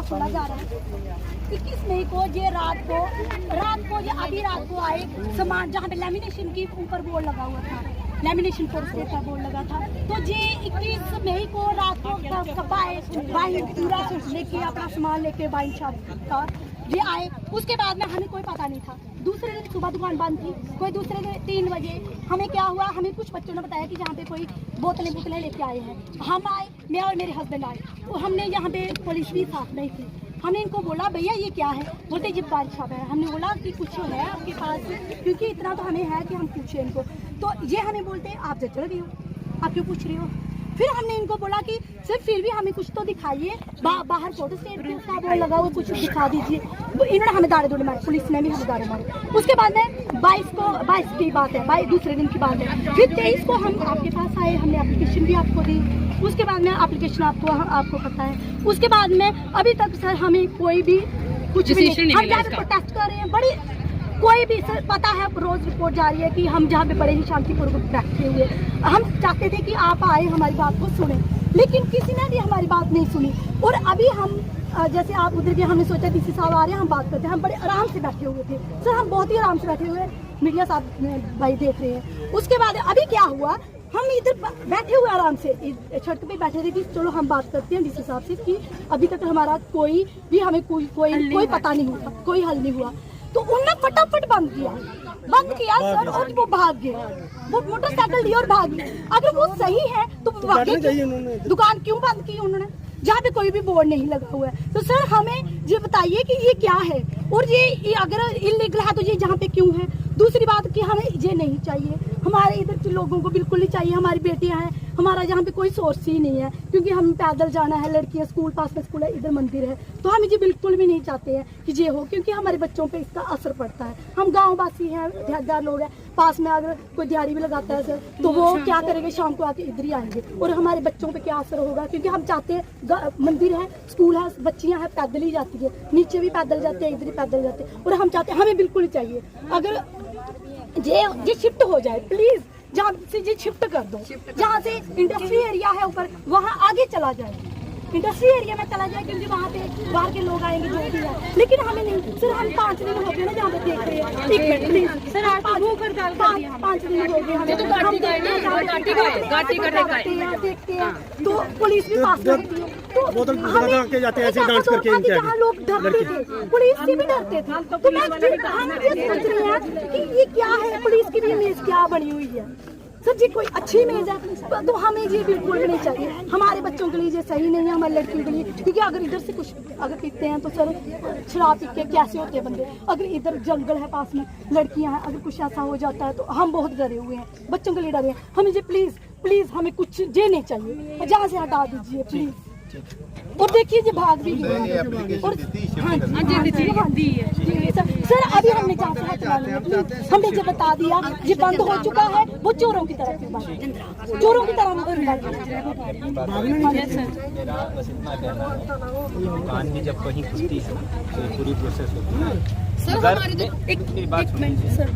खोला जा रहा है 21 मई को ये रात को ये अभी रात को आए सामान जहाँ पे लेमिनेशन की ऊपर बोर्ड लगा हुआ था, लेमिनेशन फोर्स का बोर्ड लगा था। तो ये 21 मई को रात को कब आए वाइन पूरा लेके अपना सामान लेके वाइन शॉप का ये आए। उसके बाद में हमें कोई पता नहीं था। दूसरे दिन सुबह दुकान बंद थी, कोई दूसरे दिन 3 बजे हमें क्या हुआ, हमें कुछ बच्चों ने बताया कि जहाँ पे कोई बोतलें लेके आए हैं। हम आए, मैं और मेरे हस्बैंड आए, तो हमने यहाँ पे पुलिस भी साथ नहीं थी। हमने इनको बोला भैया ये क्या है, बोलते जी बारिश शॉप है। हमने बोला कि कुछ है आपके पास, क्योंकि इतना तो हमें है कि हम पूछे इनको। तो ये हमें बोलते आप जचड़ रही हो, आप क्यों पूछ रही हो। फिर हमने इनको बोला कि सर फिर भी हमें कुछ तो दिखाइए, बाहर फोटो स्टेट का बोर्ड लगा हुआ कुछ दिखा दीजिए। तो इन्होंने हमें दाड़े दूड़े मारे, पुलिस ने भी हमें दाड़े मारे। उसके बाद में 22 की बात है, दूसरे दिन की बात है। फिर 23 को हम आपके पास आए, हमने एप्लीकेशन भी आपको दी। उसके बाद में एप्लीकेशन आपको पता है। उसके बाद में अभी तक सर हमें कोई भी कुछ भी नहीं, हम जहाँ पे प्रोटेस्ट कर रहे हैं बड़ी कोई भी सर पता है, रोज रिपोर्ट जा रही है कि हम जहाँ पे बड़े ही शांतिपूर्वक बैठे हुए, हम चाहते थे कि आप आए हमारी बात को सुने, लेकिन किसी ने भी हमारी बात नहीं सुनी। और अभी हम जैसे आप उधर भी हमने सोचा डीसी साहब आ रहे हैं, हम बात करते हैं। हम बड़े आराम से बैठे हुए थे सर, हम बहुत ही आराम से बैठे हुए, मीडिया साहब भाई देख रहे हैं। उसके बाद अभी क्या हुआ, हम इधर बैठे हुए आराम से सड़क पे बैठे थे कि चलो हम बात करते हैं डीसी साहब से कि अभी तक हमारा कोई भी हमें कोई पता नहीं हुआ, कोई हल नहीं हुआ। तो उन्होंने फटाफट बंद किया सर, और वो भाग गए, वो मोटरसाइकिल ली और भाग गए। अगर वो सही है तो दुकान क्यों बंद की उन्होंने, जहाँ पे कोई भी बोर्ड नहीं लगा हुआ है। तो सर हमें ये बताइए कि ये क्या है, और ये अगर इलीगल है तो ये जहाँ पे क्यों है। दूसरी बात कि हमें ये नहीं चाहिए, हमारे इधर के लोगों को बिल्कुल नहीं चाहिए। हमारी बेटियां हैं, हमारा यहाँ पे कोई सोर्स ही नहीं है, क्योंकि हम पैदल जाना है, लड़कियां स्कूल पास में स्कूल है, इधर मंदिर है। तो हम ये बिल्कुल भी नहीं चाहते हैं कि ये हो, क्योंकि हमारे बच्चों पे इसका असर पड़ता है। हम गाँव वासी हैं, देहातदार लोग हैं, पास में अगर कोई दिहाड़ी भी लगाता है सर तो वो क्या करेंगे, शाम को आके इधर ही आएंगे, और हमारे बच्चों पे क्या असर होगा। क्योंकि हम चाहते हैं मंदिर है, स्कूल है, बच्चियां हैं पैदल ही जाती है, नीचे भी पैदल जाते हैं, इधर ही पैदल जाते हैं। और हम चाहते हैं, हमें बिल्कुल चाहिए अगर ये शिफ्ट हो जाए प्लीज, जहाँ से ये शिफ्ट कर दो, जहाँ से इंडस्ट्री एरिया है ऊपर वहाँ आगे चला जाए, इंडस्ट्री एरिया में चला जाए, क्योंकि वहाँ पे बाहर के लोग आएंगे जो भी है। लेकिन हमें नहीं सर, हम 5 दिन हो गए ना जहाँ पे देख रहे हैं। 1 मिनट प्लीज सर, आप 5 दिन हो गए हमें, देखते हैं तो पुलिस भी पास करती है, तो जहाँ लोग डरते थे पुलिस से भी डरते थे। तो हम ये सोच रहे हैं कि ये क्या है, पुलिस की भी इमेज क्या बनी हुई है सर जी। कोई अच्छी इमेज है तो हमें ये बिल्कुल भी नहीं चाहिए। हमारे बच्चों के लिए ये सही नहीं है, हमारी लड़कियों के लिए, क्योंकि अगर इधर से कुछ अगर पीते हैं तो सर शराब पी के कैसे होते हैं बंदे। अगर इधर जंगल है पास में, लड़कियां हैं, अगर कुछ ऐसा हो जाता है तो हम बहुत डरे हुए हैं, बच्चों के लिए डरे हैं। हमें ये प्लीज हमें कुछ ये नहीं चाहिए, जहाँ से हटा दीजिए प्लीज। और देखिए ये भाग भी गया, और सर अभी हमने जहाँ से हटवा लिया, हमने ये बता दिया ये बंद हो चुका है, वो चोरों की तरफ चोरों की तरह दुकान भी जब कहीं खुलती है तो पूरी प्रोसेस होती है।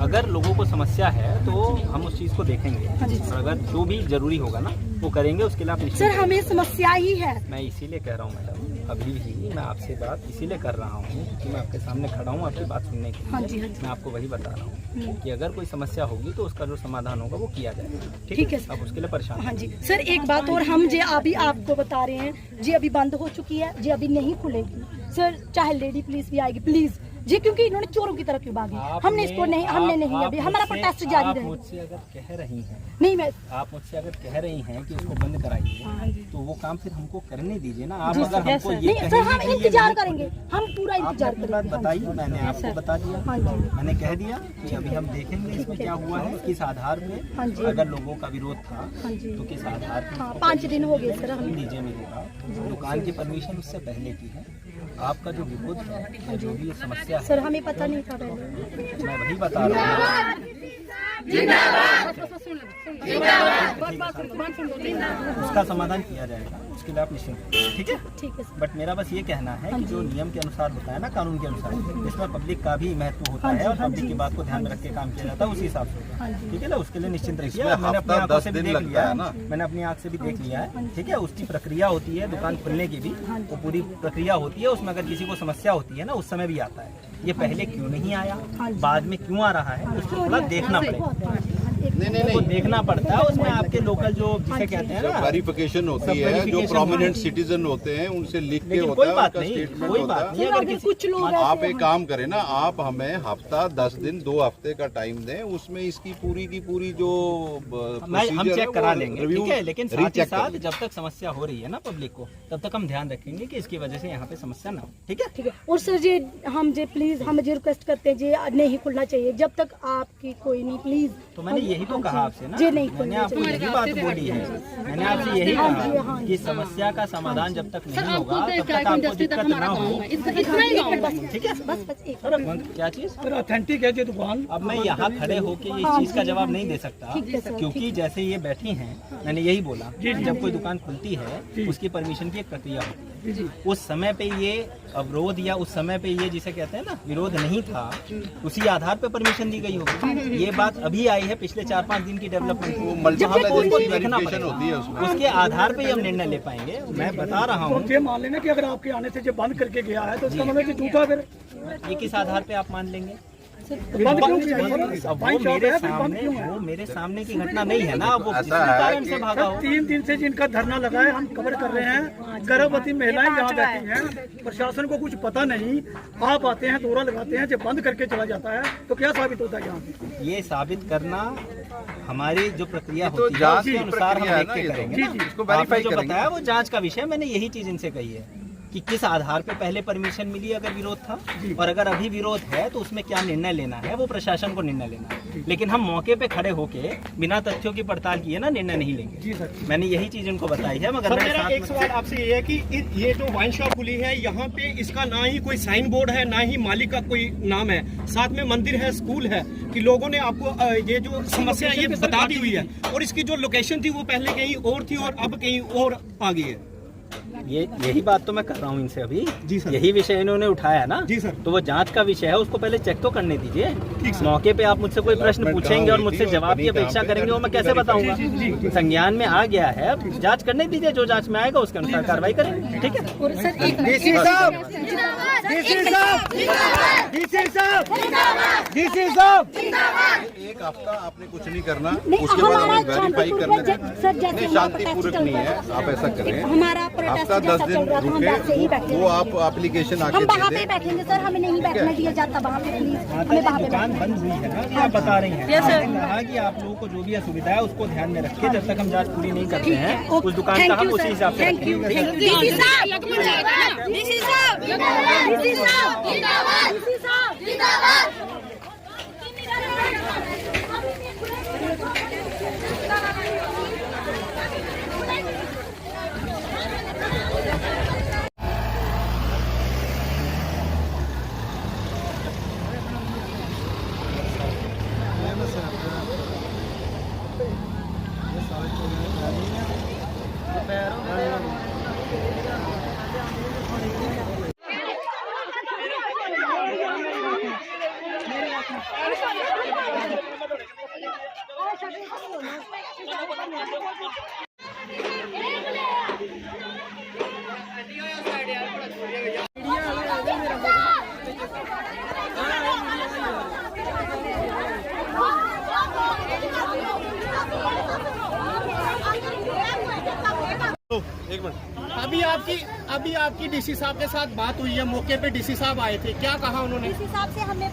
अगर लोगों को समस्या है तो हम उस चीज को देखेंगे, और अगर जो भी जरूरी होगा ना वो करेंगे, उसके लिए आप सर हमें समस्या ही है। मैं इसीलिए कह रहा हूँ मैडम, अभी भी मैं आपसे बात इसीलिए कर रहा हूँ कि मैं आपके सामने खड़ा हूँ आपकी बात सुनने के लिए। मैं आपको वही बता रहा हूँ कि अगर कोई समस्या होगी तो उसका जो समाधान होगा वो किया जाएगा। ठीक है, अब उसके लिए परेशान। हाँ जी सर, एक बात और, हम जे अभी आपको बता रहे हैं जी, अभी बंद हो चुकी है जी, अभी नहीं खुलेगी सर, चाहे लेडी पुलिस भी आएगी प्लीज जी, क्योंकि इन्होंने चोरों की तरफ क्यों भागी। हमने इसको नहीं, हमने नहीं, अभी हमारा प्रोटेस्ट जारी रहेगा। मुझसे अगर कह रही हैं नहीं, मैं आप मुझसे अगर कह रही हैं कि इसको बंद कराइए तो वो काम फिर हमको करने दीजिए ना। आप अगर हमको ये नहीं सर, हम इंतजार करेंगे, हम पूरा इंतजार करेंगे। बताइए, मैंने आपको बता दिया, मैंने कह दिया कि अभी हम देखेंगे इसमें क्या हुआ है, किस आधार पे, अगर लोगों का विरोध था तो किस आधार पे। 5 दिन हो गए सर, हम दीजिए मेरे पास दुकान की परमिशन उससे पहले की है। आपका जो विरोध है, जो भी समस्या है सर हमें पता नहीं था पहले, मैं वही बता रहा हूँ। उसका समाधान किया जाएगा, उसके लिए आप निश्चिंत रहिए, ठीक है। ठीक है सर। बट मेरा बस ये कहना है कि जो नियम के अनुसार होता है ना, कानून के अनुसार, इसमें पब्लिक का भी महत्व होता है और पब्लिक की बात को ध्यान में रख के काम किया जाता है, उसी हिसाब से होता है, ठीक है ना। उसके लिए निश्चिंत रखिए। मैंने अपनी आंखों से भी देख लिया है, मैंने अपनी आंख से भी देख लिया है, ठीक है। उसकी प्रक्रिया होती है दुकान खुलने की भी, वो पूरी प्रक्रिया होती है। उसमें अगर किसी को समस्या होती है ना, उस समय भी आता है। ये पहले क्यों नहीं आया, बाद में क्यों आ रहा है, उसको थोड़ा देखना पड़ेगा। नहीं, देखना पड़ता है। उसमें आपके लोकल जो जिसे कहते हैं ना, वेरिफिकेशन होती है, जो प्रोमिनेंट सिटीजन होते हैं उनसे लिख के होता कोई है, बात उनका नहीं, स्टेटमेंट कोई होता बात है। नहीं। अगर किसी कुछ लोग आप एक काम करें ना, आप हमें हफ्ता 10 दिन 2 हफ्ते का टाइम दें, उसमें इसकी पूरी जो हम चेक करा लेंगे, ठीक है। लेकिन साथ ही साथ जब तक समस्या हो रही है ना पब्लिक को, तब तक हम ध्यान रखेंगे कि इसकी वजह से यहाँ पे समस्या ना हो, ठीक है। ठीक है। और सर जी हम जे प्लीज हम जे रिक्वेस्ट करते हैं, जे नहीं खुलना चाहिए जब तक आपकी कोई नहीं, प्लीज। तो मैंने यही तो कहा आपसे ना, जी नहीं मैंने आपको यही बात बोली है। मैंने आपसे यही कहा कि समस्या का समाधान जब तक नहीं होगा तब तक आपको दिक्कत ना हो, ठीक है। बस एक क्या चीज ऑथेंटिक है जो दुकान। अब मैं यहाँ खड़े होके इस चीज का जवाब नहीं दे सकता, क्योंकि जैसे ये बैठी हैं, मैंने यही बोला जब कोई दुकान खुलती है उसकी परमिशन की एक प्रक्रिया होती है। उस समय पे ये अवरोध या उस समय पे ये जिसे कहते हैं ना विरोध नहीं था, उसी आधार पे परमिशन दी गई होगी। ये बात अभी आई है पिछले 4-5 दिन की डेवलपमेंट को, मल्टीपल उसको एजेंसी देखना वेरिफिकेशन होती है उसमें। उसके आधार पे ही हम निर्णय ले पाएंगे। मैं बता रहा हूँ, ये मान लेना कि अगर आपके आने से जो बंद करके गया है तो उसका मतलब कि झूठा फिर ये किस आधार पे आप मान लेंगे? बंद क्यों किया? अब वो मेरे सामने की घटना नहीं है ना, वो किसी कारण से भागा हो। 3 दिन से जिनका धरना लगा है हम कवर कर रहे हैं, गर्भवती महिलाएं यहाँ बैठी हैं, प्रशासन को कुछ पता नहीं। आप आते हैं, दौरा लगाते हैं, जब बंद करके चला जाता है तो क्या साबित होता है यहाँ पे? ये साबित करना हमारी जो प्रक्रिया होती है उसके अनुसार हम देख के करेंगे ना। इसको आपने वेरीफाई जो करेंगे। बताया वो जांच का विषय। मैंने यही चीज इनसे कही है कि किस आधार पे पहले परमिशन मिली अगर विरोध था, और अगर अभी विरोध है तो उसमें क्या निर्णय लेना है, वो प्रशासन को निर्णय लेना है। लेकिन हम मौके पे खड़े होके बिना तथ्यों की पड़ताल किए ना निर्णय नहीं लेंगे। जी सर। मैंने यही चीज इनको बताई है। मगर सर मेरा एक सवाल आपसे ये है कि ये जो वाइन शॉप खुली है यहाँ पे इसका ना ही कोई साइन बोर्ड है, ना ही मालिक का कोई नाम है, साथ में मंदिर है, स्कूल है, कि लोगों ने आपको ये जो समस्या ये बता दी हुई है, और इसकी जो लोकेशन थी वो पहले कहीं और थी और अब कहीं और आ गई है। यही बात तो मैं कर रहा हूँ इनसे अभी। जी सर। यही विषय इन्होंने उठाया है ना। जी सर। तो वो जांच का विषय है, उसको पहले चेक तो करने दीजिए। मौके पे आप मुझसे कोई प्रश्न पूछेंगे और मुझसे जवाब की अपेक्षा करेंगे, वो मैं कैसे बताऊंगा? संज्ञान में आ गया है, जांच करने दीजिए, जो जांच में आएगा उसके अनुसार कार्रवाई करेंगे, ठीक है। और सर एक डीसी साहब, डीसी साहब, डीसी साहब, डीसी साहब, एक हफ्ता आपने कुछ नहीं करना, नहीं, उसके बाद हमारा हमें वेरीफाई करना है। सर जैसे नहीं, शांतिपूर्वक नहीं है, आप ऐसा करें। हमारा प्रोटेस्ट हफ्ता 10 जैसा दिन चल रहा था, हम वैसे ही रुके, बैठे वो आप एप्लीकेशन आके हम वहाँ दे पे दें। बैठेंगे सर, हमें नहीं बैठने दिया जाता वहाँ पे, प्लीज हमें वहाँ पे दुकान बंद हुई है ना, ये आप बता रही हैं। मैंने कहा कि आप लोगों को जो भी असुविधा है उसको ध्यान में रखिए। जब तक हम जांच पूरी नहीं करते हैं उस दुकान का हम उसी हिसाब से रखेंगे। डीसी साहब, डीसी साहब, डीसी साहब, जिंदाबाद, डीसी साहब, जिंदाबाद। अभी आपकी डीसी साहब के साथ बात हुई है, मौके पे डीसी साहब आए थे, क्या कहा उन्होंने? डीसी साहब से हमने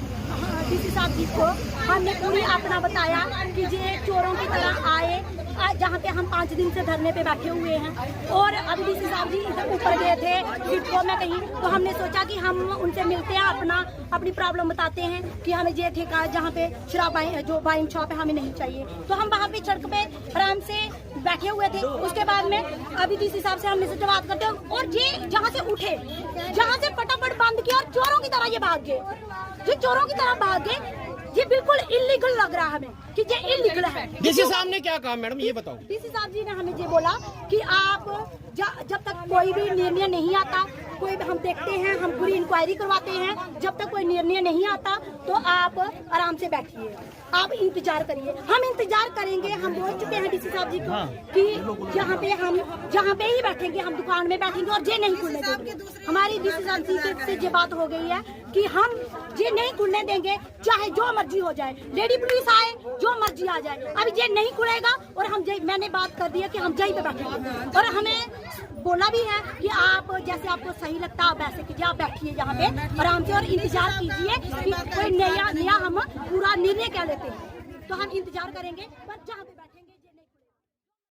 डीसी साहब जी को हमने पूरी अपना बताया कि ये चोरों की तरह आए, जहाँ पे हम 5 दिन से धरने पे बैठे हुए हैं। और अभी डीसी साहब जी इधर ऊपर गए थे सिडको में कहीं, तो हमने सोचा कि हम उनसे मिलते हैं, अपनी प्रॉब्लम बताते हैं कि हमें ये ठेका जहाँ पे शराब जो वाइन शॉप है हमें नहीं चाहिए। तो हम वहाँ पे सड़क पे आराम से बैठे हुए थे। उसके बाद में अभी डीसी साहब से हमने से बात करते हैं, और ये जहाँ से उठे, जहाँ से फटाफट बंद किया और चोरों की तरह ये भाग गए, जो चोरों की तरह भाग गए। ये बिल्कुल इलीगल लग रहा है हमें कि ये इलीगल है। डीसी साहब ने क्या कहा मैडम ये बताओ? डीसी साहब जी ने हमें ये बोला कि आप जब तक कोई भी निर्णय नहीं आता, कोई हम देखते हैं, हम पूरी इंक्वायरी करवाते हैं, जब तक कोई निर्णय नहीं आता तो आप आराम से बैठिए, आप इंतजार करिए। हम इंतजार करेंगे, हम बोल चुके हैं डीसी साहब जी को कि यहाँ पे हम जहाँ पे ही बैठेंगे, हम दुकान में बैठेंगे और ये नहीं खुलने देंगे। हमारी डीसी साहब जी से ये बात हो गई है कि हम ये नहीं खुलने देंगे, चाहे जो मर्जी हो जाए, लेडी पुलिस आए, जो मर्जी आ जाए, अब ये नहीं खुलेगा। और हम मैंने बात कर दी है कि हम यहीं पे बैठेंगे और हमें बोला भी है कि आप जैसे आपको सही लगता है आप वैसे कीजिए, आप बैठिए यहाँ पे आराम से और इंतजार कीजिए कि कोई नया हम पूरा निर्णय क्या लेते हैं, तो हम इंतजार करेंगे पर जहाँ पे